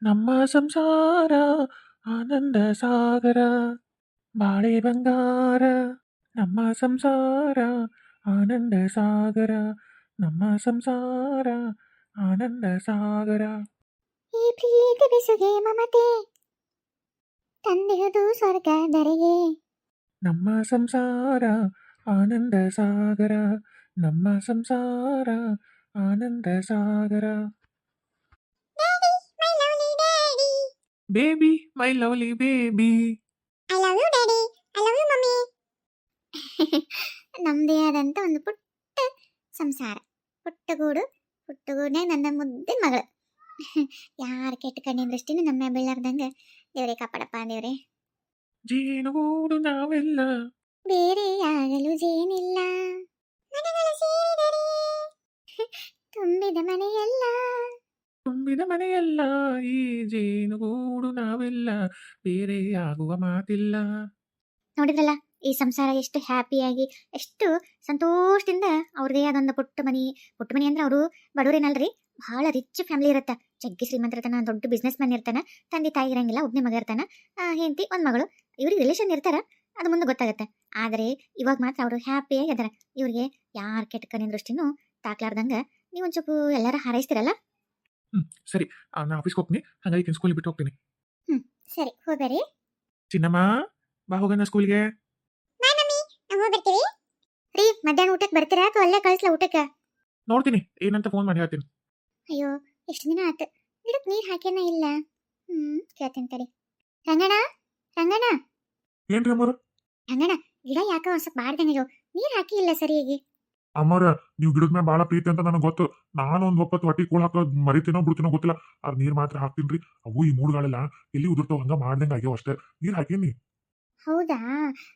ನಮ್ಮ ಸಂಸಾರ ಆನಂದ ಸಾಗರ ಬಾಳೆ ಬಂಗಾರ. ನಮ್ಮ ಸಂಸಾರ ಆನಂದ ಸಾಗರ, ನಮ್ಮ ಸಂಸಾರ ಆನಂದ ಸಾಗರ. ಈ ಪ್ರೀತಿ ಬಿಸುಗೆ ಮಮತೆ ತಂದೆಯದು ಸ್ವರ್ಗ ದರೆಯೇ. ನಮ್ಮ ಸಂಸಾರ ಆನಂದ ಸಾಗರ, ನಮ್ಮ ಸಂಸಾರ ಆನಂದ ಸಾಗರ. Baby my lovely baby. I love you daddy, I love you mummy. ನಮ್ಮದೇ ಆದಂಥ ಒಂದು ಪುಟ್ಟ ಸಂಸಾರ, ಪುಟ್ಟಗೂಡ್ನಾಗ ನನ್ನ ಮುದ್ದಿನ ಮಗಳು. ಯಾರ ಕೆಟ್ಟ ಕಣ್ಣಿನ ದೃಷ್ಟಿನೂ ನಮ್ಮ ಬೀಳಾರ್ದಂಗೆ ದೇವರೇ ಕಾಪಾಡಪ್ಪ ದೇವ್ರೆ. ಜೇನುಗೂಡು ನಾವೆಲ್ಲ ಬೇರೆ ಆಗಲು ಜೇನಿಲ್ಲ, ಮನಗಳ ಸೇರಿದರೆ ತುಂಬಿದ ಮನೆಯಲ್ಲ. ತುಂಬಿದ ಮನೆಯಲ್ಲ, ಈ ಜೇನುಗೂಡು ನಾವೆಲ್ಲ, ಬೇರೆ ಆಗುವ ಮಾತಿಲ್ಲ. ನೋಡಿದ್ರಲ್ಲ, ಈ ಸಂಸಾರ ಎಷ್ಟು ಹ್ಯಾಪಿಯಾಗಿ, ಎಷ್ಟು ಸಂತೋಷದಿಂದ ಅವ್ರದೇ ಆದೊಂದು ಪುಟ್ಟ ಮನಿ ಅಂದ್ರೆ ಅವರು ಬಡವರೇನಲ್ರಿ, ಬಹಳ ರಿಚ್ ಫ್ಯಾಮಿಲಿ ಇರುತ್ತೆ. ಜಗ್ಗಿ ಶ್ರೀಮಂತ ಇರ್ತಾನ, ದೊಡ್ಡ ಬಿಸ್ನೆಸ್ ಮ್ಯಾನ್ ಇರ್ತಾನ, ತಂದೆ ತಾಯಿ ಇರಂಗಿಲ್ಲ, ಒಬ್ಬನೇ ಮಗ ಇರ್ತಾನ, ಹೆಂಡತಿ ಒಂದು ಮಗಳು. ಇವ್ರಿಗೆ ರಿಲೇಷನ್ ಇರ್ತಾರ, ಅದು ಮುಂದೆ ಗೊತ್ತಾಗುತ್ತೆ. ಆದರೆ ಇವಾಗ ಮಾತ್ರ ಅವರು ಹ್ಯಾಪಿಯಾಗಿ ಅದಾರ. ಇವ್ರಿಗೆ ಯಾರ ಕೆಟ್ಟ ಕಣ್ಣಿನ ದೃಷ್ಟಿನೂ ತಾಕ್ಲಾರ್ದಂಗೆ ನೀವು ಒಂಚೂರು ಎಲ್ಲಾರ ಹಾರೈಸ್ತಿರಲ್ಲ. ಸರಿ, ನಾ ಆಫೀಸ್ಗೆ ಹೋಗ್ತೀನಿ, ಹಾಗಾಗಿ ಸ್ಕೂಲಿಗೆ ಬಿಟ್ಟು ಹೋಗ್ತೀನಿ. ಸರಿ, ಹೋಗ್ಬೇರಿ. ಚಿನ್ನಮ್ಮ, ಬಾ ಹೋಗೋಣ ಸ್ಕೂಲ್ಗೆ. ಬರ್ತೀವಿ ರೀ. ಮಧ್ಯಾಹ್ನ ಊಟಕ್ಕೆ ಬರ್ತೀರಾ ಅಥವಾ ಅಲ್ಲೇ ಕಳಿಸ್ಲಾ ಊಟಕ್ಕೆ? ನೋಡ್ತೀನಿ, ಏನಂತ ಫೋನ್ ಮಾಡಿ ಹೇಳ್ತೀನಿ. ಅಯ್ಯೋ, ಎಷ್ಟು ದಿನ ಆತು, ಗಿಡಕ್ಕೆ ನೀರು ಹಾಕ್ಯಾನ ಇಲ್ಲ. ಕೇಳ್ತೀನಿ ತಡಿ. ರಂಗಣ್ಣ, ಏನ್ರಿ ಅಮ್ಮರ? ರಂಗಣ್ಣ, ಗಿಡ ಯಾಕ ಒಂದ್ ಸ್ವಲ್ಪ ಬಾಡ್ದಂಗೆ ನೀರು ಹಾಕಿ ಇಲ್ಲ ಸರಿಯಾಗಿ. ಅಮ್ಮರ, ನೀವು ಗಿಡದ ಮೇಲೆ ಭಾಳ ಪ್ರೀತಿ ಅಂತ ನನಗೆ ಗೊತ್ತು. ನಾನು ಒಂದು ಒಪ್ಪತ್ತು ಹೊಟ್ಟಿ ಕೂಳ್ ಹಾಕೋದು ಮರಿತೀನೋ ಬಿಡ್ತೀನೋ ಗೊತ್ತಿಲ್ಲ, ಅದು ನೀರು ಮಾತ್ರ ಹಾಕ್ತೀನಿ. ಅವು ಈ ಮೂಡುಗಳೆಲ್ಲ ಎಲ್ಲಿ ಉದುರ್ತಾವ, ಹಂಗ ಮಾಡ್ದಂಗೆ ಆಗ್ಯಾವ ಅಷ್ಟೇ. ನೀರು ಹಾಕೀನಿ. ಹೌದಾ?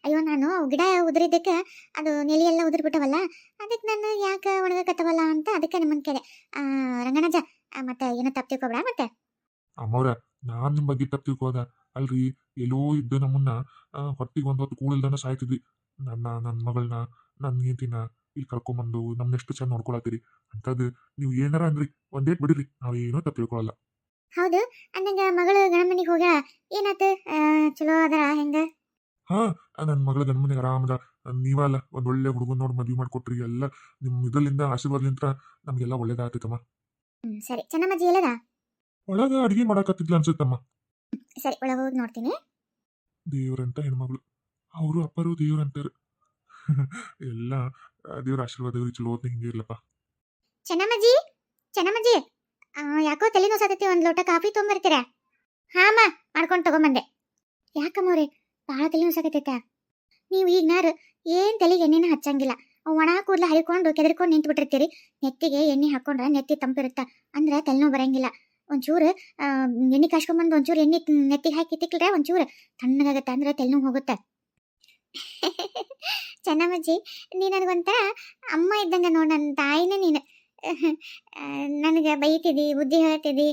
ಅಯ್ಯೋ, ನಾನು ಗಿಡ ಉದುರಿದ್ದಕ್ಕೆ ಅದು ನೆಲಿ ಎಲ್ಲ ಉದುರ್ಬಿಟ್ಟವಲ್ಲ, ಅದಕ್ಕೆ ನಾನು ಯಾಕೆ ಒಣಗಕತ್ತವಲ್ಲ ಅಂತ ಅದಕ್ಕೆ ನಿಮ್ಮನ್ ಕೇಳೆ. ರಂಗಣ್ಣಜ, ಮತ್ತೆ ಏನೋ ತಪ್ಪು ತಿಳ್ಕೊಬೇಡ ಮತ್ತೆ. ಅಮ್ಮವ್ರ, ನಾನ್ ನಿಮ್ ಬಗ್ಗೆ ತಪ್ಪು ತಿಳ್ಕೋದ ಅಲ್ರಿ. ಎಲ್ಲೋ ಇದ್ದ ನಮ್ಮನ್ನ ಹೊಟ್ಟಿಗೆ ಒಂದ್ ಹೊತ್ತು ಕೂಳಿಲ್ದನ ಸಾಯ್ತಿದ್ವಿ. ನನ್ನ ಮಗಳನ್ನ, ನನ್ನ ಹೆಂಡತಿನ ಇಲ್ಲಿ ಕರ್ಕೊಂಬಂದು ನಮ್ನೆಷ್ಟು ಚಂದ ನೋಡ್ಕೊಳತ್ತೀರಿ. ಅಂತದ್ ನೀವು ಏನಾರ ಅಂದ್ರಿ, ಒಂದೇಟ್ ಬಿಡಿರಿ, ನಾವೇನೋ ತಪ್ಪು ತಿಳ್ಕೊಳಲ್ಲ. ಹೌದು, ಅಂದಂಗ ಮಗಳು ಗಣಮನಿಗೆ ಹೋಗ ಏನಾತ? ಚಲೋ ಅದರ ಹೆಂಗ? ಹಾ, ನನ್ನ ಮಗಳ ಗಂಡಮನೆಗೆ ಆರಾಮದ. ನೀವಲ್ಲ ಒಂದ್ ಒಳ್ಳೆ ಹುಡುಗನ್ ನೋಡಿ ಮದ್ವಿ ಮಾಡ್ಕೊಟ್ರಿ. ಎಲ್ಲ ನಿಮ್ ಇದರಿಂದ ಆಶೀರ್ವಾದಲಿಂತ್ರ ನಮ್ಗೆಲ್ಲ ಒಳ್ಳೇದಾಗ್ತೈತಮ್ಮ. ಸರಿ, ಚೆನ್ನಮ್ಮಜ್ಜಿ ಎಲ್ಲದ? ಒಳಗ ಅಡಿಗೆ ಮಾಡಾಕತ್ತಿದ್ಲ ಅನ್ಸುತ್ತಮ್ಮ. ಸರಿ, ಒಳಗ ಹೋಗಿ ನೋಡ್ತೀನಿ. ದೇವ್ರಂತ ಹೆಣ್ಮಗಳು, ಅವರು ಅಪ್ಪರು ದೇವ್ರಂತಾರ. ಎಲ್ಲ ದೇವ್ರ ಆಶೀರ್ವಾದ ಚಲೋ ಹೊತ್ತು ಹಿಂಗೆ ಇರ್ಲಪ್ಪ. ಚೆನ್ನಮ್ಮಜ್ಜಿ, ಯಾಕೋ ತಲೆ ನೋಸತೈತಿ, ಒಂದ್ ಲೋಟ ಕಾಫಿ ತೊಗೊಂಬರ್ತೀರ? ಹಾಮ, ಮಾಡ್ಕೊಂಡು ತಗೊಂಬಂದೆ. ಯಾಕಮ್ಮವ್ರೆ, ಭಾಳ ತಲೆ ನೋಸಕತ್ತೈತ? ನೀವು ಈಗ ನಾರು ಏನ್ ತಲೆಗೆ ಎಣ್ಣೆನ ಹಚ್ಚಂಗಿಲ್ಲ, ಒಣ ಕೂದಲ ಹರಿಕೊಂಡು ಕೆದರ್ಕೊಂಡು ನಿಂತು ಬಿಟ್ಟಿರ್ತೀರಿ. ನೆತ್ತಿಗೆ ಎಣ್ಣೆ ಹಾಕೊಂಡ್ರೆ ನೆತ್ತಿ ತಂಪಿರುತ್ತ, ಅಂದ್ರೆ ತಲೆನೋವು ಬರಂಗಿಲ್ಲ. ಒಂಚೂರು ಎಣ್ಣೆ ಕಾಸ್ಕೊಂಬಂದು ಒಂಚೂರು ಎಣ್ಣೆ ನೆತ್ತಿಗೆ ಹಾಕಿ ತಿಕ್ಕ್ರೆ ಒಂಚೂರು ತಣ್ಣಗಾಗತ್ತೆ, ಅಂದ್ರೆ ತಲೆನೋವು ಹೋಗುತ್ತೆ. ಚೆನ್ನಮ್ಮಜ್ಜಿ, ನೀ ನನಗೊಂಥರ ಅಮ್ಮ ಇದ್ದಂಗ ನೋಡ, ನನ್ನ ತಾಯಿನೇ ನೀನು. ನನಗೆ ಬೈತಿದ್ದಿ, ಬುದ್ಧಿ ಹೇಳ್ತಿದ್ದಿ,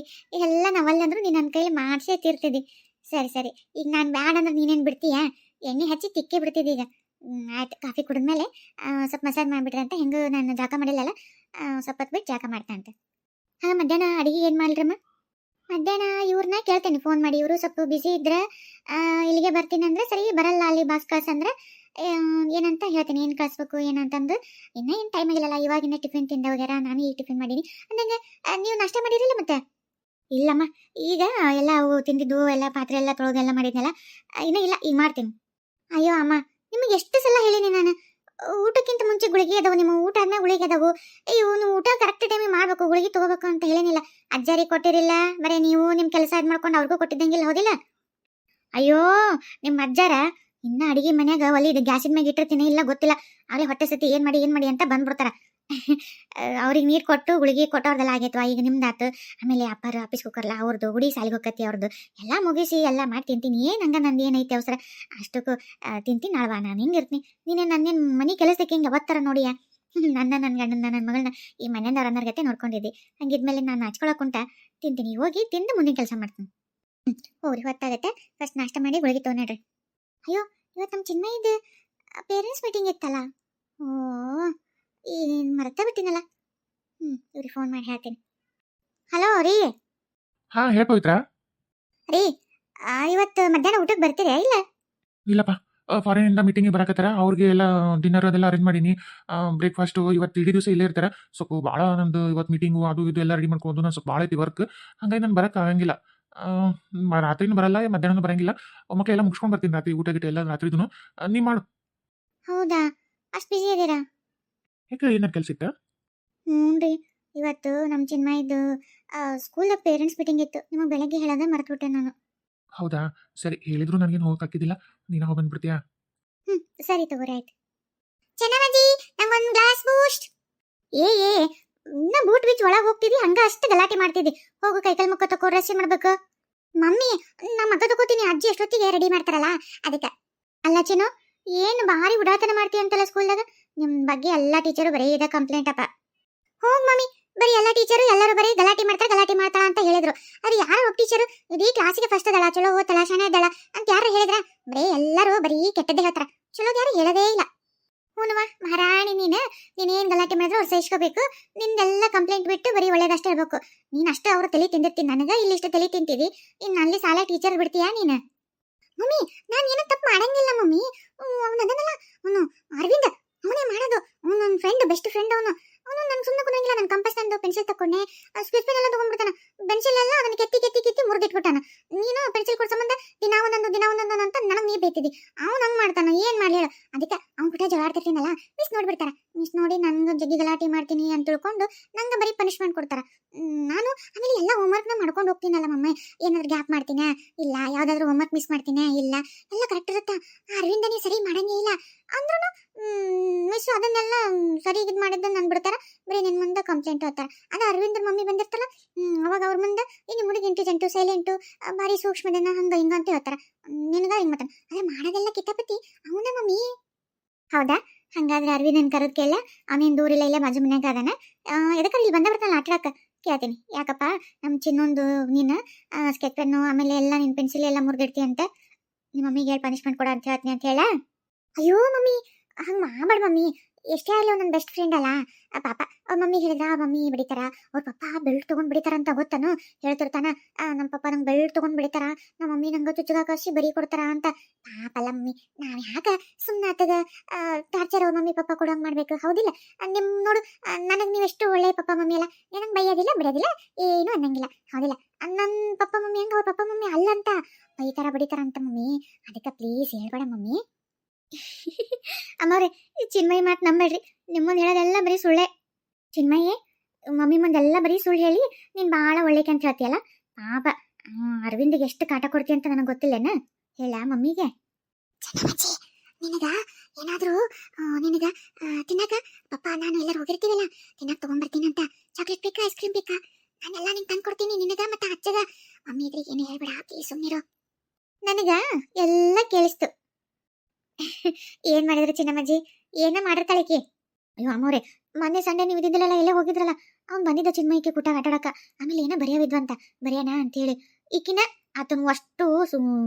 ಎಲ್ಲ ನಾವಲ್ಲಂದ್ರು ನೀನು ನನ್ನ ಕೈಲಿ ಮಾಡಿಸೇ ತೀರ್ತಿದ್ದಿ. ಸರಿ, ಈಗ ನಾನು ಬ್ಯಾಡ ಅಂದ್ರೆ ನೀನೇನು ಬಿಡ್ತೀಯಾ? ಎಣ್ಣೆ ಹಚ್ಚಿ ತಿಕ್ಕೇ ಬಿಡ್ತಿದ್ದಿ. ಈಗ ಆಯ್ತು, ಕಾಫಿ ಕುಡಿದ್ಮೇಲೆ ಸ್ವಲ್ಪ ಮಸಾಜ್ ಮಾಡಿಬಿಟ್ರೆ ಅಂತ, ಹೆಂಗೂ ನಾನು ಜಾಕ ಮಾಡಿಲ್ಲಲ್ಲ, ಸ್ವಲ್ಪ ಹೊತ್ತು ಬಿಟ್ಟು ಜಾಕ ಮಾಡ್ತಾನಂತೆ. ಹಾಂ, ಮಧ್ಯಾಹ್ನ ಅಡುಗೆ ಏನು ಮಾಡಿದ್ರಮ್ಮ? ಮಧ್ಯಾಹ್ನ ಇವ್ರನ್ನ ಕೇಳ್ತೇನೆ ಫೋನ್ ಮಾಡಿ. ಇವರು ಸ್ವಲ್ಪ ಬಿಸಿ ಇದ್ರೆ ಇಲ್ಲಿಗೆ ಬರ್ತೀನಿ ಅಂದ್ರೆ ಸರಿ, ಬರಲ್ಲ ಅಲ್ಲಿ ಬಾಸ್ ಕಳ್ಸಂದ್ರೆ ಏನಂತ ಹೇಳ್ತೀನಿ, ಏನು ಕಳಿಸ್ಬೇಕು ಏನಂತಂದು. ಇನ್ನೂ ಏನು ಟೈಮ್ ಆಗಿಲ್ಲಲ್ಲ, ಇವಾಗಿನ ಟಿಫಿನ್ ತಿಂದ ಹೋಗ್ಯಾರ, ನಾನು ಈಗ ಟಿಫಿನ್ ಮಾಡೀನಿ. ಅಂದಂಗೆ ನೀವು ನಾಷ್ಟ ಮಾಡಿರಲಿಲ್ಲ ಮತ್ತೆ? ಇಲ್ಲಮ್ಮ, ಈಗ ಎಲ್ಲ ಅವು ತಿಂದಿದ್ದು ಎಲ್ಲ ಪಾತ್ರೆ ಎಲ್ಲ ತೊಳೆದೆಲ್ಲ ಮಾಡಿದ್ನಲ್ಲ, ಇನ್ನೂ ಇಲ್ಲ, ಈಗ ಮಾಡ್ತೀನಿ. ಅಯ್ಯೋ ಅಮ್ಮ, ನಿಮಗೆ ಎಷ್ಟು ಸಲ ಹೇಳಿನಿ ನಾನು, ಊಟಕ್ಕಿಂತ ಮುಂಚೆ ಗುಳಿಗೆ ಅದಾವು, ನಿಮ್ಮ ಊಟ ಆದ್ಮೇಲೆ ಗುಳಿಗೆ ಅದಾವು. ಅಯ್ಯೋ, ನೀವು ಊಟ ಕರೆಕ್ಟ್ ಟೈಮಿಗೆ ಮಾಡಬೇಕು, ಗುಳಿಗೆ ತಗೋಬೇಕು ಅಂತ ಹೇಳಿನಿಲ್ಲ. ಅಜ್ಜಾರಿಗೆ ಕೊಟ್ಟಿರಿಲ್ಲ, ಬರೀ ನೀವು ನಿಮ್ಮ ಕೆಲಸ ಇದು ಮಾಡ್ಕೊಂಡು ಅವ್ರಿಗೂ ಕೊಟ್ಟಿದ್ದಂಗಿಲ್ಲ, ಹೌದಿಲ್ಲ? ಅಯ್ಯೋ, ನಿಮ್ಮ ಅಜ್ಜಾರ ಇನ್ನ ಅಡಿಗೆ ಮನ್ಯಾಗ ಒಲಿ ಗ್ಯಾಸಿನ ಮ್ಯಾಗ ಇಟ್ಟಿರ್ತೀನಿ, ಇಲ್ಲ ಗೊತ್ತಿಲ್ಲ, ಆಗಲೇ ಹೊಟ್ಟೆ ಸತಿ ಏನು ಮಾಡಿ ಅಂತ ಬಂದ್ಬಿಡ್ತಾರ. ಅವ್ರಿಗೆ ನೀರು ಕೊಟ್ಟು ಗುಳಿಗೆ ಕೊಟ್ಟವ್ರದೆಲ್ಲ ಆಗೈತವ, ಈಗ ನಿಮ್ದಾತು. ಆಮೇಲೆ ಅಪ್ಪಾರ ಆಫೀಸ್ಗೆ ಹೋಗಲ್ಲ, ಅವ್ರದ್ದು ಗುಡಿ ಸಾಲಿಗೆ ಹೋಗತ್ತಿ, ಅವ್ರದ್ದು ಎಲ್ಲ ಮುಗಿಸಿ ಎಲ್ಲ ಮಾಡಿ ತಿಂತೀನಿ. ಏನು ಹಂಗ ನಂದು ಏನೈತೆ ಅವಸರ, ಅಷ್ಟಕ್ಕೂ ತಿಂತೀನಿ. ನಾಳ್ವಾ ನಾನು ಹಿಂಗಿರ್ತೀನಿ, ನೀನೇ ನನ್ನೇನು ಮನೆ ಕೆಲಸಕ್ಕೆ ಹಿಂಗೆ ಯಾವತ್ತರ ನೋಡಿಯಾ? ನನ್ನ ಗಂಡನ ನನ್ನ ಮಗಳನ್ನ ಈ ಮನೆಯವ್ರ ಅನ್ನರ್ಗತೆ ನೋಡ್ಕೊಂಡಿದ್ದಿ. ಹಂಗಿದ್ಮೇಲೆ ನಾನು ಹಚ್ಕೊಳಕ್ ಕುಂಟ ತಿಂತೀನಿ, ಹೋಗಿ ತಿಂದು ಮುಂದಿನ ಕೆಲಸ ಮಾಡ್ತೀನಿ. ಹೋಗ್ರಿ, ಹೊತ್ತಾಗತ್ತೆ, ಫಸ್ಟ್ ನಾಷ್ಟ ಮಾಡಿ ಗುಳಿಗೆ ತೊಗೊಂಡ್ರಿ. ಅಯ್ಯೋ, ಇವತ್ತು ನಮ್ಮ ಚಿನ್ಮಯ್ಯದು ಪೇರೆಂಟ್ಸ್ ಮೀಟಿಂಗ್ ಇತ್ತಲ್ಲ, ಓ ಏನು ಮರ್ತ ಬಿಟ್ಟಿನಲ್ಲ. ಇವ್ರಿಗೆ ಫೋನ್ ಮಾಡಿ ಹೇಳ್ತೀನಿ. ಹಲೋ ರೀ. ಹಾ, ಹೇಳ್ ಪವಿತ್ರ. ರೀ ಇವತ್ತು ಮಧ್ಯಾಹ್ನ ಊಟಕ್ಕೆ ಬರ್ತೀರಾ ಇಲ್ಲ? ಇಲ್ಲಪ್ಪ, ಫಾರಿನಿಂದ ಮೀಟಿಂಗಿಗೆ ಬರಾಕತ್ತಾರ. ಅವ್ರಿಗೆ ಎಲ್ಲ ಡಿನ್ನರ್ ಅದೆಲ್ಲ ಅರೇಂಜ್ ಮಾಡೀನಿ. ಬ್ರೇಕ್‌ಫಾಸ್ಟು ಇವತ್ತು ಇಡೀ ದಿವಸ ಇಲ್ಲೇ ಇರ್ತಾರೆ. ಸ್ವಲ್ಪ ಭಾಳ ನಂದು ಇವತ್ತು ಮೀಟಿಂಗು ಅದು ಇದು ಎಲ್ಲ ರೆಡಿ ಮಾಡ್ಕೊಂಡು ನಾನು ಸ್ವಲ್ಪ ಭಾಳ ಐತಿ ವರ್ಕ್. ಹಾಗಾಗಿ ನಾನು ಬರಕ್ಕೆ ಆಗಂಗಿಲ್ಲ. ರಾತ್ರಿನೂ ಬರಲ್ಲ, ಮಧ್ಯಾಹ್ನನೂ ಬರಂಗಿಲ್ಲ. ಒಮ್ಮಕ್ಲೆ ಎಲ್ಲ ಮುಗಿಸ್ಕೊಂಡು ಬರ್ತೀನಿ ರಾತ್ರಿ ಊಟ ಗೀಟ ಎಲ್ಲ ರಾತ್ರಿದೂನು. ನೀ ಮಾಡು. ಹೌದಾ, ಅಷ್ಟು ಬಿಸಿ ಇದೀರಾ? ಯಾಕೆ ಏನಾರು ಕೆಲ್ಸ ಇತ್ತಾ? ಹ್ಞೂ ರೀ, ಇವತ್ತು ನಮ್ಮ ಚಿನ್ಮಯ್ಯದು ಸ್ಕೂಲ್ದಾಗ ಪೇರೆಂಟ್ಸ್ ಮೀಟಿಂಗ್ ಇತ್ತು. ನಿಮಗೆ ಬೆಳಗ್ಗೆ ಹೇಳೋದೇ ಮರೆತುಬಿಟ್ಟೆ ನಾನು. ಹೌದಾ? ಸರಿ, ಹೇಳಿದ್ರು ನನಗೇನು ಹೋಗಕ್ಕೆ ಆಗ್ತಿದ್ದಿಲ್ಲ. ನೀನು ಹೋಗಿ ಬಂದ್ಬಿಡ್ತೀಯಾ? ಹ್ಞೂ, ಸರಿ ತಗೋರಿ, ಆಯ್ತು. ಚೆನ್ನಮ್ಮಜ್ಜಿ, ನಂಗೊಂದು ಗ್ಲಾಸ್ ಬೂಸ್ಟ್. ಏ ಇನ್ನ ಬೂಟ್ ಬಿಚ್ಚಿ ಒಳಗೆ ಹೋಗ್ತಿದ್ದಿ, ಹಂಗ ಅಷ್ಟು ಗಲಾಟೆ ಮಾಡ್ತಿದ್ದಿ. ಹೋಗು ಕೈಕಾಲು ಮುಖ ತಕೋ, ರೆಸ್ಟ್ ಮಾಡ್ಬೇಕು. ಮಮ್ಮಿ, ನಾ ಮಗ ತಗೋತೀನಿ, ಅಜ್ಜಿ ಎಷ್ಟೊತ್ತಿಗೆ ರೆಡಿ ಮಾಡ್ತಾರಲ್ಲ ಅದಕ್ಕೆ. ಅಲ್ಲ ಚಿನ್ನು, ಏನು ಭಾರಿ ಉಡಾತನ ಮಾಡ್ತೀಯ ಅಂತಲ್ಲ ಸ್ಕೂಲ್ದಾಗ. ನಿಮ್ಮ ಬಗ್ಗೆ ಎಲ್ಲ ಟೀಚರು ಬರೀ ಇದ ಕಂಪ್ಲೇಂಟ್ ಅಪ್ಪ. ಹೋಗ್ ಮಮ್ಮಿ, ಬರೀ ಎಲ್ಲ ಟೀಚರು ಎಲ್ಲರೂ ಬರೀ ಗಲಾಟೆ ಮಾಡ್ತಾಳ ಅಂತ ಹೇಳಿದ್ರು. ಅದು ಯಾರೋ ಒಬ್ಬ ಟೀಚರು ಇಡೀ ಕ್ಲಾಸಿಗೆ ಫಸ್ಟ್ ಅದಳ, ಚಲೋ ಓದ್ತಾಳ, ಶಾಣೆ ಇದ್ದಾಳ ಅಂತ ಯಾರು ಹೇಳಿದ್ರ? ಬರೀ ಎಲ್ಲರೂ ಬರೀ ಕೆಟ್ಟದ್ದೇ ಹೇಳ್ತಾರ, ಚಲೋ ಯಾರು ಹೇಳೋದೇ ಇಲ್ಲ. ಹೂನವ್ವ ಮಹಾರಾಣಿ, ನೀನೇನ್ ಗಲಾಟೆ ಮಾಡಿದ್ರು ಅವ್ರು ಸಹಿಸ್ಕೋಬೇಕು. ನಿಂದೆಲ್ಲ ಕಂಪ್ಲೇಂಟ್ ಬಿಟ್ಟು ಬರೀ ಒಳ್ಳೇದಷ್ಟೇ ಇರ್ಬೇಕು. ನೀನ್ ಅಷ್ಟು ಅವ್ರ ತಲೆ ತಿಂದಿರ್ತೀನಿ, ನನಗ ಇಲ್ಲಿ ಇಷ್ಟು ತಲೆ ತಿಂತಿದಿ. ಇನ್ನು ಅಲ್ಲಿ ಸಾಲ ಟೀಚರ್ ಬಿಡ್ತೀಯಾ ನೀನು? ಮಮ್ಮಿ, ನಾನು ಏನೋ ತಪ್ಪು ಮಾಡಂಗಿಲ್ಲ ಮಮ್ಮಿ. ಅವನು ಅದನ್ನಲ್ಲ, ಅವನು ಅರವಿಂದ, ಅವನೇ ಮಾಡೋದು. ಅವನು ನನ್ನ ಫ್ರೆಂಡ್, ಬೆಸ್ಟ್ ಫ್ರೆಂಡ್. ಅವನು ನನ್ನ ಸುಮ್ಮನೆ ಕುನಂಗಿಲ್ಲ. ನನ್ನ ಕಂಪಸ್ ತಂದು ಪೆನ್ಸಿಲ್ ತಕೊಂಡೆ, ಸ್ಕೆಚ್ ಪೆನ್ ಎಲ್ಲ ತಗೊಂಡ್ಬಿಡ್ತಾನ. ಪೆನ್ಸಿಲ್ ಎಲ್ಲ ಅದನ್ನ ಕೆತ್ತಿ ಮುರಿದಿಟ್ಬಿಟ್ಟಾನ. ನೀನು ಪೆನ್ಸಿಲ್ ಕೊಡ್ ಸಂಬಂಧ ದಿನ ಒಂದೊಂದು ಅಂತ ನನಗೆ ನೀ ಬೈತಿದ್ದಿ. ಅವ್ನು ಹಂಗೆ ಮಾಡ್ತಾನ, ಏನ್ ಮಾಡ್ಲಿ ಹೇಳು? ಅದಕ್ಕೆ ಅವ್ನ ಕೂಡ ಜಗಾಡ್ತಿರ್ತೀನಲ್ಲ, ಮಿಸ್ ನೋಡ್ಬಿಡ್ತಾರ. ಮಿಸ್ ನೋಡಿ ನಂಗೆ ಜಗ್ಗಿ ಗಲಾಟೆ ಮಾಡ್ತೀನಿ ಅಂತ ತಿಳ್ಕೊಂಡು ನಂಗೆ ಬರೀ ಪನಿಷ್ಮೆಂಟ್ ಕೊಡ್ತಾರ. ನಾನು ಆಮೇಲೆ ಎಲ್ಲ ಹೋಮ್ವರ್ಕ್ನ ಮಾಡ್ಕೊಂಡು ಹೋಗ್ತೀನಲ್ಲ ಮಮ್ಮಿ. ಏನಾದ್ರು ಗ್ಯಾಪ್ ಮಾಡ್ತೀನ ಇಲ್ಲ, ಯಾವ್ದಾದ್ರು ಹೋಮ್ವರ್ಕ್ ಮಿಸ್ ಮಾಡ್ತೀನ ಇಲ್ಲ, ಎಲ್ಲ ಕರೆಕ್ಟ್ ಇರುತ್ತಾ. ಅರವಿಂದ ನೀ ಸರಿ ಮಾಡಂಗೇ ಇಲ್ಲ ಅಂದ್ರೂ ಮಿಸ್ ಅದನ್ನೆಲ್ಲ ಸರಿ ಇದು ಮಾಡಿದ್ದು ನನ್ ಬಿಡ್ತಾರ. ಬರೀ ನಿನ್ ಮುಂದೆ ಕಂಪ್ಲೇಂಟ್ ಹೇಳ್ತಾರ. ಅದು ಅರವಿಂದ್ರ ಮಮ್ಮಿ ಬಂದಿರ್ತಲ್ಲ, ಅವಾಗ ಅವ್ರ ಮುಂದೆ ಈ ಹುಡುಗಿ ಇಂಟೆಲಿಜೆಂಟು, ಸೈಲೆಂಟು, ಭಾರಿ ಸೂಕ್ಷ್ಮದನ್ನ ಹಂಗ ಹಿಂಗ ಅಂತ ಹೇಳ್ತಾರ. ನಿನಗ ಹಿಂಗ್ ಮಾತಾನ, ಅದೇ ಮಾಡೋದೆಲ್ಲ ಕಿತಾಪತಿ ಅವನ ಮಮ್ಮಿ. ಹೌದಾ? ಹಂಗಾದ್ರೆ ಅರವಿಂದನ್ ಕರೆದ್ ಕೇಳ. ಅವನೇನ್ ದೂರಿಲ್ಲ, ಇಲ್ಲೇ ಬಾಜು ಮನ್ಯಾಗ ಅದಾನ. ಎದಕ್ಕೆ ಇಲ್ಲಿ ಬಂದ ಬರ್ತಾನ ಆಟಾಡಕ ಕೇಳ್ತೀನಿ. ಯಾಕಪ್ಪ ನಮ್ಮ ಚಿನ್ನೊಂದು ನೀನು ಸ್ಕೆಚ್ ಪೆನ್ನು ಆಮೇಲೆ ಎಲ್ಲ ನಿನ್ ಪೆನ್ಸಿಲ್ ಎಲ್ಲ ಮುರಿದಿಡ್ತಿ ಅಂತ ನಿಮ್ಮ ಮಮ್ಮಿಗೆ ಹೇಳಿ ಪನಿಷ್ಮೆಂಟ್ ಕೊಡ ಅಂತ ಹೇಳ್ತೀನಿ ಅಂತ ಹೇಳ. ಅಯ್ಯೋ ಮಮ್ಮಿ, ಹಂಗೆ ಮಾಡಬೇಡ ಮಮ್ಮಿ. ಎಷ್ಟೇ ಆಗಲಿ ನನ್ನ ಬೆಸ್ಟ್ ಫ್ರೆಂಡ್ ಅಲ್ಲ. ಪಾಪ ಅವ್ರ ಮಮ್ಮಿ ಹೇಳಿದ್ರ, ಮಮ್ಮಿ ಬಡಿತಾರ, ಅವ್ರ ಪಪ್ಪ ಬೆಲ್ಟ್ ತೊಗೊಂಡು ಬಿಡಿತಾರ ಅಂತ ಗೊತ್ತಾನು ಹೇಳ್ತಿರ್ತಾನ. ನಮ್ಮ ಪಪ್ಪ ನಂಗೆ ಬೆಲ್ಟ್ ತೊಗೊಂಡು ಬಿಡಿತಾರ, ನಮ್ಮ ಮಮ್ಮಿ ನಂಗೆ ಚುಚ್ಚುಗ ಕಸಿ ಬರಿ ಕೊಡ್ತಾರ ಅಂತ. ಪಾಪಲ್ಲ ಮಮ್ಮಿ, ನಾವು ಯಾಕೆ ಸುಮ್ಮನೆ ಆತದ ಟಾರ್ಚರ್ ಅವ್ರ ಮಮ್ಮಿ ಪಪ್ಪ ಕೊಡೋಂಗೆ ಮಾಡ್ಬೇಕು? ಹೌದಿಲ್ಲ? ನಿಮ್ಮ ನೋಡು, ನನಗೆ ನೀವು ಎಷ್ಟು ಒಳ್ಳೆ ಪಪ್ಪ ಮಮ್ಮಿ ಅಲ್ಲ. ನನಗೆ ಬೈಯೋದಿಲ್ಲ ಬಿಡೋದಿಲ್ಲ, ಏನು ಅನ್ನಂಗಿಲ್ಲ. ಹೌದಿಲ್ಲ? ನನ್ನ ಪಪ್ಪ ಮಮ್ಮಿ ಹಂಗೆ ಅವ್ರ ಪಪ್ಪ ಮಮ್ಮಿ ಅಲ್ಲ ಅಂತ ಬೈತಾರ ಬಡಿತಾರ ಅಂತ ಮಮ್ಮಿ. ಅದಕ್ಕೆ ಪ್ಲೀಸ್ ಹೇಳ್ಬೇಡ ಮಮ್ಮಿ. ಅಮ್ಮವ್ರೆ, ಈ ಚಿನ್ಮಯಿ ಮಾತು ನಂಬೇಡ್ರಿ. ನಿಮ್ಮಂದು ಹೇಳೋದೆಲ್ಲ ಬರೀ ಸುಳ್ಳೆ. ಚಿನ್ಮಯಿ, ಮಮ್ಮಿ ಮುಂದೆಲ್ಲ ಬರೀ ಸುಳ್ಳು ಹೇಳಿ ನೀನು ಭಾಳ ಒಳ್ಳೆಕೆ ಅಂತ ಹೇಳ್ತೀಯಲ್ಲ. ಪಾಪ ಅರವಿಂದಿಗೆ ಎಷ್ಟು ಕಾಟ ಕೊಡ್ತೀಯ ಅಂತ ನನಗೆ ಗೊತ್ತಿಲ್ಲೇನ? ಹೇಳ ಮಮ್ಮಿಗೆ. ಚೆನ್ನಮ್ಮಜ್ಜಿ, ನಿನಗ ಏನಾದರೂ ನಿನಗ ತಿನ್ನಕ ಪಪ್ಪ ನಾನು ಎಲ್ಲರೂ ಹೋಗಿರ್ತೀವಲ್ಲ, ತಿನ್ನಕ್ಕೆ ತೊಗೊಂಡ್ಬರ್ತೀನಿ ಅಂತ. ಚಾಕ್ಲೇಟ್ ಬೇಕಾ, ಐಸ್ ಕ್ರೀಮ್ ಬೇಕಾ? ನಾನೆಲ್ಲ ನಿಂಗೆ ತಂದು ಕೊಡ್ತೀನಿ, ನಿನಗ ಮತ್ತೆ ಅಜ್ಜಗ. ಮಮ್ಮಿ ಇದ್ರಿಗೆ ಏನು ಹೇಳ್ಬೇಡ ಪ್ಲೀಸ್, ಸುಮ್ಮನಿರು. ನನಗ ಎಲ್ಲ ಕೇಳಿಸ್ತು. ಏನ್ ಮಾಡಿದ್ರು ಚಿನ್ನಮ್ಮಜ್ಜಿ? ಏನ ಮಾಡಿರ್ತಾಳಿಕಿ? ಅಯ್ಯೋ ಅಮ್ಮವ್ರೆ, ಮೊನ್ನೆ ಸಂಡೆ ನೀವು ಇದ್ದಿದ್ದಿಲ್ಲಲ್ಲ, ಎಲ್ಲೇ ಹೋಗಿದ್ರಲ್ಲ, ಅವ್ನು ಬಂದಿದ್ದ ಚಿನ್ಮಯ್ಯಕ್ಕೆ ಕೂಟ ಆಟಾಡಕ. ಆಮೇಲೆ ಏನೋ ಬರೆಯೋವಿದ್ವಂತ, ಬರೆಯೋಣ ಅಂತೇಳಿ ಈಕಿನ ಆತನು ಅಷ್ಟು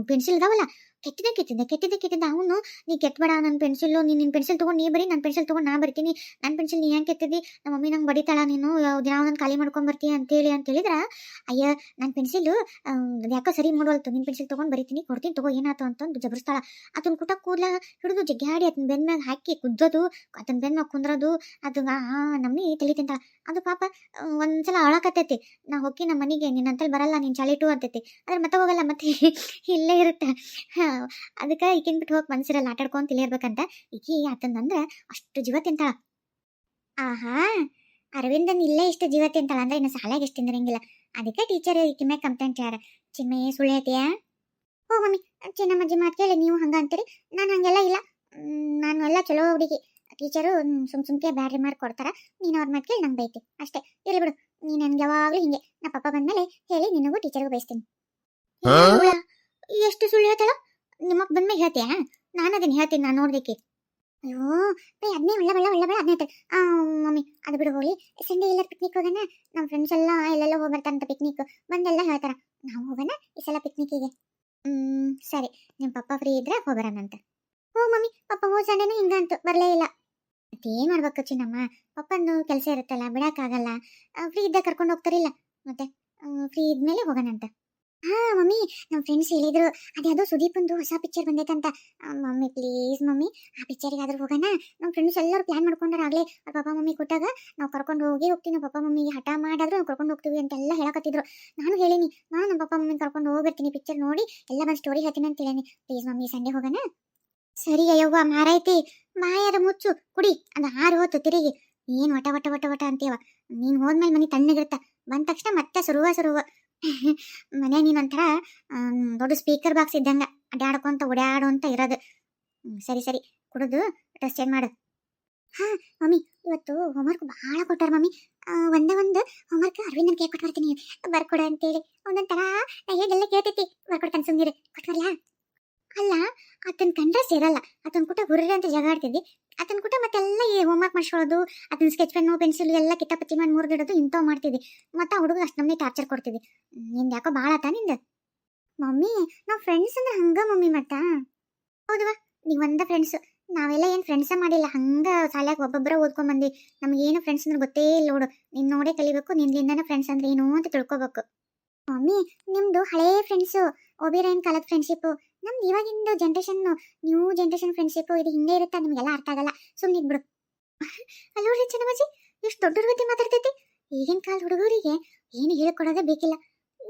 ಪೆನ್ಸಿಲ್ ಇದಾವಲ್ಲ, ಕೆಟ್ಟಿದ್ದೆ. ಅವನು ನೀ ಕೆತ್ತಬೇಡ ನನ್ನ ಪೆನ್ಸಿಲ್ಲು, ನಿನ್ನ ಪೆನ್ಸಿಲ್ ತೊಗೊಂಡು ನೀ ಬರೀ, ನನ್ನ ಪೆನ್ಸಿಲ್ ತೊಗೊಂಡು ನಾ ಬರಿತೀನಿ. ನನ್ನ ಪೆನ್ಸಿಲ್ ನೀ ಹೆಂಗೆ ಕೆತ್ತಿದ್ದಿ, ನಮ್ಮ ಮಮ್ಮಿ ನಂಗೆ ಬಡಿತಾಳ, ನೀನು ದಿನ ಒಂದೊಂದು ಖಾಲಿ ಮಾಡ್ಕೊಂಬರ್ತೀಯ ಅಂತೇಳಿ ಅಯ್ಯ ನನ್ನ ಪೆನ್ಸಿಲ್ಲು ಯಾಕೋ ಸರಿ ಮೂಡವಲ್ತು, ನಿನ್ನ ಪೆನ್ಸಿಲ್ ತೊಗೊಂಡು ಬರಿತೀನಿ, ಕೊಡ್ತೀನಿ ತಗೋ, ಏನಾಯ್ತು ಅಂತಂದು ಜಬರ್ಸ್ತಾಳ. ಆತನ ಕೂಟ ಕೂದಲ ಹಿಡಿದು ಜಗ್ಗಾಡಿ ಆತನ ಬೆನ್ನ ಮ್ಯಾಗ ಹಾಕಿ ಕುದ್ದೋದು, ಆತನ ಬೆನ್ನ ಮ್ಯಾಗ ಕುಂದ್ರೋದು, ಅದು ನಮ್ಮಿ ತಲೆ ತಿಂತಾಳ. ಅದು ಪಾಪ ಒಂದ್ಸಲ ಅಳಕತ್ತೈತಿ. ನಾ ಹೋಗಿ ನಮ್ಮ ಮನೆಗೆ ನಿನ್ನಂತಲ್ಲಿ ಬರಲ್ಲ, ನೀನು ಚಾಲಿಟು ಅಂತೈತಿ. ಆದ್ರೆ ಮತ್ತೆ ಹೋಗಲ್ಲ, ಮತ್ತೆ ಇಲ್ಲೇ ಇರುತ್ತೆ. ಅದಕ್ಕೆ ಈಗಿನ ಬಿಟ್ಟು ಹೋಗಿ ಮನ್ಸಿರಲ್ಲ, ಆಟಾಡ್ಕೊಂತ ಇಲ್ಲೇ ಇರ್ಬೇಕಂತ. ಈಕಿ ಆತಂದಂದ್ರೆ ಅಷ್ಟು ಜೀವ ತಿಂತಾಳ. ಆಹಾ, ಅರವಿಂದನ್ ಇಲ್ಲೇ ಇಷ್ಟು ಜೀವ ತಿಂತಾಳ ಅಂದ್ರೆ ಇನ್ನು ಸಾಲಾಗ ಎಷ್ಟು ತಿಂದಿರಂಗಿಲ್ಲ. ಅದಕ್ಕೆ ಟೀಚರ್ ಈಕಿ ಮ್ಯಾಗ ಕಂಪ್ಲೇಂಟ್ ಯಾರ, ಚಿನ್ಮಯ್ಯ ಸುಳ್ಳು ಹೇಳ್ತೀಯಾ? ಓ ಮಮ್ಮಿ, ಚಿನ್ನಮ್ಮಜ್ಜಿ ಮಾತು ಕೇಳಿ ನೀವು ಹಂಗ ಅಂತೀರಿ. ನಾನು ಹಂಗೆಲ್ಲ ಇಲ್ಲ, ನಾನು ಎಲ್ಲ ಚಲೋ ಹುಡುಗಿ. ಟೀಚರು ಸುಮ್ಕೆ ಬ್ಯಾಡ್ರಿ ಮಾರ್ಕ್ ಕೊಡ್ತಾರ, ನೀನು ಅವ್ರ ಮಾತು ಕೇಳಿ ನಂಗೆ ಬೈತಿ ಅಷ್ಟೇ. ಇರ್ಲಿ ಬಿಡು, ನೀನು ನನ್ಗೆ ಯಾವಾಗಲೂ ಹಿಂಗೆ. ನಾ ಪಪ್ಪ ಬಂದ್ಮೇಲೆ ಹೇಳಿ ನಿನಗೂ ಟೀಚರ್ಗೂ ಬಯಸ್ತೀನಿ. ಎಷ್ಟು ಸುಳ್ಳು ಹೇಳ್ತಾಳ? ನಿಮ್ಮಪ್ಪ ಬಂದ್ಮೇಲೆ ಹೇಳ್ತೀಯಾ? ನಾನು ಅದನ್ನ ಹೇಳ್ತೀನಿ, ನಾನು ನೋಡ್ದಕ್ಕೆ. ಅಯ್ಯೋ ಅದನ್ನೇ ಒಳ್ಳೆ ಅದನ್ನೇ. ಮಮ್ಮಿ ಅದು ಬಿಡು ಹೋಗಿ, ಸಂಡೇ ಎಲ್ಲ ಪಿಕ್ನಿಕ್ ಹೋಗೋಣ. ನಮ್ಮ ಫ್ರೆಂಡ್ಸ್ ಎಲ್ಲ ಎಲ್ಲೆಲ್ಲ ಹೋಗಿ ಬರ್ತಾರಂತ ಪಿಕ್ನಿಕ್, ಬಂದೆಲ್ಲ ಹೇಳ್ತಾರ. ನಾವು ಹೋಗೋಣ ಈ ಸಲ ಪಿಕ್ನಿಕ್ಕಿಗೆ. ಸರಿ, ನಿಮ್ಮ ಪಪ್ಪ ಫ್ರೀ ಇದ್ರೆ ಹೋಗೋಣಂತ. ಹೋ ಮಮ್ಮಿ, ಪಪ್ಪ ಹೋದ ಸಂಡೇನೂ ಹಿಂಗಂತು ಬರಲೇ ಇಲ್ಲ. ಮತ್ತೇನು ಮಾಡ್ಬೇಕು ಚಿನ್ನಮ್ಮ, ಪಪ್ಪಂದು ಕೆಲಸ ಇರುತ್ತಲ್ಲ, ಬಿಡೋಕ್ಕಾಗಲ್ಲ. ಫ್ರೀ ಇದ್ದಾಗ ಕರ್ಕೊಂಡು ಹೋಗ್ತಾರಿಲ್ಲ, ಮತ್ತೆ ಫ್ರೀ ಇದ್ಮೇಲೆ ಹೋಗೋಣಂತ. ಹಾ ಮಮ್ಮಿ, ನಮ್ಮ ಫ್ರೆಂಡ್ಸ್ ಹೇಳಿದ್ರು ಅದ್ಯಾವುದೋ ಸುದೀಪಂದು ಹೊಸ ಪಿಕ್ಚರ್ ಬಂದೈತಂತ. ಮಮ್ಮಿ ಪ್ಲೀಸ್ ಮಮ್ಮಿ, ಆ ಪಿಕ್ಚರ್ಗೆ ಆದ್ರೂ ಹೋಗೋಣ. ನಮ್ಮ ಫ್ರೆಂಡ್ಸ್ ಎಲ್ಲರೂ ಪ್ಲಾನ್ ಮಾಡ್ಕೊಂಡಾರ ಆಗ್ಲೇ. ಅವ್ರ ಪಪ್ಪ ಮಮ್ಮಿ ಕೊಟ್ಟಾಗ ನಾವು ಕರ್ಕೊಂಡು ಹೋಗ್ತೀವಿ. ನಮ್ಮ ಪಪ್ಪ ಮಮ್ಮಿಗೆ ಹಠ ಮಾಡಾದ್ರು ನಾವು ಕರ್ಕೊಂಡು ಹೋಗ್ತೀವಿ ಅಂತೆಲ್ಲ ಹೇಳಕತ್ತಿದ್ರು. ನಾನು ಹೇಳಿನಿ, ನಾನು ನಮ್ಮ ಪಪ್ಪ ಮಮ್ಮಿ ಕರ್ಕೊಂಡು ಹೋಗ್ಬಿಡ್ತೀನಿ, ಪಿಕ್ಚರ್ ನೋಡಿ ಎಲ್ಲ ಬಂದು ಸ್ಟೋರಿ ಹೇಳ್ತೀನಿ ಅಂತ ಹೇಳೀನಿ. ಪ್ಲೀಸ್ ಮಮ್ಮಿ, ಸಂಡೇ ಹೋಗೋಣ. ಸರಿ ಅಯ್ಯವ್ವ, ಮಾರೈತಿ ಮಾಯದ ಮುಚ್ಚು ಕುಡಿ, ಅದು ಹಾರು ಹೋತು ತಿರುಗಿ. ಏನ್ ವಟ ವಟ ವಟ ವಟ ಅಂತೀವ. ನೀನ್ ಹೋದ್ಮೇಲೆ ಮನೆ ತಣ್ಣಗಿರುತ್ತ, ಬಂದ ತಕ್ಷಣ ಮತ್ತೆ ಸುರುವ ಮನೆ ನೀನೊಂಥರ ದೊಡ್ಡ ಸ್ಪೀಕರ್ ಬಾಕ್ಸ್ ಇದ್ದಂಗ ಅಡ್ಯಾಡ್ಕೊಂತ ಓಡಾಡು ಅಂತ ಇರೋದು. ಸರಿ ಸರಿ, ಕುಡಿದು ಡ್ರೆಸ್ ಚೇಂಜ್ ಮಾಡು. ಹಾ ಮಮ್ಮಿ, ಇವತ್ತು ಹೋಮ್ವರ್ಕ್ ಭಾಳ ಕೊಟ್ಟಾರ ಮಮ್ಮಿ. ಒಂದೇ ಒಂದು ಹೋಮ್ವರ್ಕ್ ಅರವಿಂದನ್ ಕೇಕ್ ಕೊಟ್ಟು ಬರ್ತೀನಿ, ಬರ್ಕೊಡ ಅಂತೇಳಿ. ಒಂದೊಂಥರ ನಾ ಹೇಗೆಲ್ಲ ಕೇಳ್ತೈತಿ, ಬರ್ಕೊಡ್ತಾನೆ ಸುಮ್ಮನೆ, ಕೊಟ್ಬರ್ಲಾ? ಅಲ್ಲ, ಆತನ ಕಂಡ್ರೆ ಸೇರಲ್ಲ. ಆತನ ಕೂಟ ಹುರ್ರಿ ಅಂತ ಜಗಾಡ್ತಿದ್ದಿ, ಆತನ ಕೂಟ ಮತ್ತೆಲ್ಲ ಈ ಹೋಮ್ವರ್ಕ್ ಮಾಡಿಸ್ಕೊಳ್ಳೋದು, ಆತನ ಸ್ಕೆಚ್ ಪೆನ್ನು ಪೆನ್ಸಿಲ್ ಎಲ್ಲ ಕಿತ್ತಾಪಚ್ಚಿ ಮಾಡಿ ಮುರಿದಿಡೋದು ಇಂಥವು ಮಾಡ್ತಿದ್ದಿ. ಮತ್ತೆ ಆ ಹುಡುಗ ಅಷ್ಟು ನಮ್ಮನೆ ಟಾರ್ಚರ್ ಕೊಡ್ತಿದ್ದಿ. ನಿಂದು ಯಾಕೋ ಭಾಳ ಆತ ನಿಂದು. ಮಮ್ಮಿ, ನಾವು ಫ್ರೆಂಡ್ಸ್ ಅಂದ್ರೆ ಹಂಗ ಮಮ್ಮಿ. ಮತ್ತ ಹೌದವಾ, ನೀವು ಒಂದ ಫ್ರೆಂಡ್ಸ್, ನಾವೆಲ್ಲ ಏನು ಫ್ರೆಂಡ್ಸೇ ಮಾಡಿಲ್ಲ. ಹಂಗ ಸಾಲ್ಯಾಗ ಒಬ್ಬೊಬ್ಬರ ಓದ್ಕೊಂಡ್ ಬಂದಿ. ನಮಗೇನು ಫ್ರೆಂಡ್ಸ್ ಅಂದ್ರೆ ಗೊತ್ತೇ ಇಲ್ಲ ನೋಡು. ನೀನು ನೋಡೇ ಕಲಿಬೇಕು, ನಿನ್ಲಿಂದನೇ ಫ್ರೆಂಡ್ಸ್ ಅಂದ್ರೆ ಏನು ಅಂತ ತಿಳ್ಕೊಬೇಕು. ಮಮ್ಮಿ, ನಿಮ್ದು ಹಳೇ ಫ್ರೆಂಡ್ಸು, ಒಬಿರೈನ್ ಕಾಲದ ಫ್ರೆಂಡ್ಶಿಪ್ಪು. ನಮ್ದು ಇವಾಗಿಂದ ಜನ್ರೇಷನ್, ನ್ಯೂ ಜನ್ರೇಷನ್ ಫ್ರೆಂಡ್ಶಿಪ್ಪು. ಇದು ಹಿಂಗೆ ಇರುತ್ತೆ, ನಿಮಗೆಲ್ಲ ಅರ್ಥ ಆಗಲ್ಲ. ಸುಮ್ಮನೆ ಇದ್ಬಿಡು. ಅಲ್ಲೋಡ್ರಿ ಚೆನ್ನಮ್ಮಜ್ಜಿ, ಎಷ್ಟು ದೊಡ್ಡ ಗತಿ ಮಾತಾಡ್ತೈತಿ. ಈಗಿನ ಕಾಲದ ಹುಡುಗರಿಗೆ ಏನು ಹೇಳ್ಕೊಡೋದೇ ಬೇಕಿಲ್ಲ.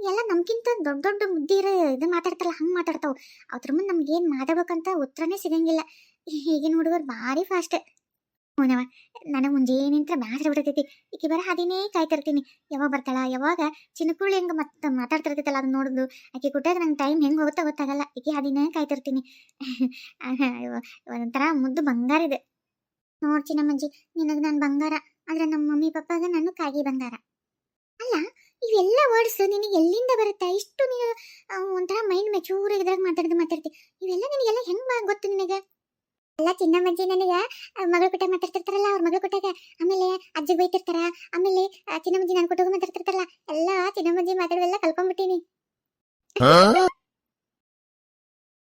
ಎಲ್ಲ ನಮ್ಗಿಂತ ದೊಡ್ಡ ದೊಡ್ಡ ಮುದ್ದಿರ ಇದು ಮಾತಾಡ್ತಾರಲ್ಲ, ಹಂಗೆ ಮಾತಾಡ್ತಾವೆ. ಅದ್ರ ಮುಂದೆ ನಮ್ಗೆ ಏನು ಮಾತಾಡ್ಬೇಕಂತ ಉತ್ತರನೇ ಸಿಗಂಗಿಲ್ಲ. ಈಗಿನ ಹುಡುಗರು ಭಾರಿ ಫಾಸ್ಟ್. ಹೂನವ, ನನಗೆ ಮುಂಜಾನಿಂತ್ರ ಬ್ಯಾಸ್ರ ಬಿಡ್ತೈತಿ. ಈಕಿ ಬರ ಹಾದಿನೇ ಕಾಯ್ತಿರ್ತೀನಿ, ಯಾವಾಗ ಬರ್ತಾಳ, ಯಾವಾಗ ಚಿನ್ನಕುಳಿ ಹೆಂಗೆ ಮತ್ತೆ ಮಾತಾಡ್ತಿರ್ತೈತಲ್ಲ ಅದನ್ನ ನೋಡುದು. ಆಕೆ ಕೊಟ್ಟಾಗ ನಂಗೆ ಟೈಮ್ ಹೆಂಗೆ ಹೋಗುತ್ತಾ ಗೊತ್ತಾಗಲ್ಲ. ಈಕಿ ಹಾದಿನೇ ಕಾಯ್ತಿರ್ತೀನಿ. ಒಂಥರ ಮುದ್ದು ಬಂಗಾರ ಇದೆ ನೋಡ್ ಚಿನ್ನಮ್ಮಜ್ಜಿ. ನಿನಗೆ ನಾನು ಬಂಗಾರ, ಆದ್ರೆ ನಮ್ಮ ಮಮ್ಮಿ ಪಪ್ಪಾಗ ನಾನು ಕಾಗಿ ಬಂಗಾರ. ಅಲ್ಲ, ಇವೆಲ್ಲ ವರ್ಡ್ಸ್ ನಿನಗೆ ಎಲ್ಲಿಂದ ಬರುತ್ತೆ ಇಷ್ಟು? ನೀನು ಒಂಥರ ಮೈಂಡ್ ಮೆಚೂರ್ ಇದ್ರಾಗ ಮಾತಾಡ್ತಿ. ಇವೆಲ್ಲ ನಿನಗೆಲ್ಲ ಹೆಂಗೆ ಗೊತ್ತು ನಿನಗೆ? ಎಲ್ಲ ಚಿನ್ನಮ್ಮಜ್ಜಿ ನನಗ ಮಗಳ ಕೊಟ್ಟಾಗ ಮಾತಾಡ್ತಿರ್ತಾರಲ್ಲ, ಅವ್ರ ಮಗಳ ಕೊಟ್ಟಾಗ, ಆಮೇಲೆ ಅಜ್ಜಿಗೆ ಬೈತಿರ್ತಾರ, ಆಮೇಲೆ ಚಿನ್ನಮ್ಮಜ್ಜಿ ನಾನು ಕೊಟ್ಟಾಗ ಮಾತಾಡ್ತಿರ್ತಾರಲ್ಲ, ಎಲ್ಲ ಚಿನ್ನಮ್ಮಜ್ಜಿ ಮಾತಾಡುವೆಲ್ಲ ಕಲ್ಕೊಂಡ್ಬಿಟ್ಟೀನಿ.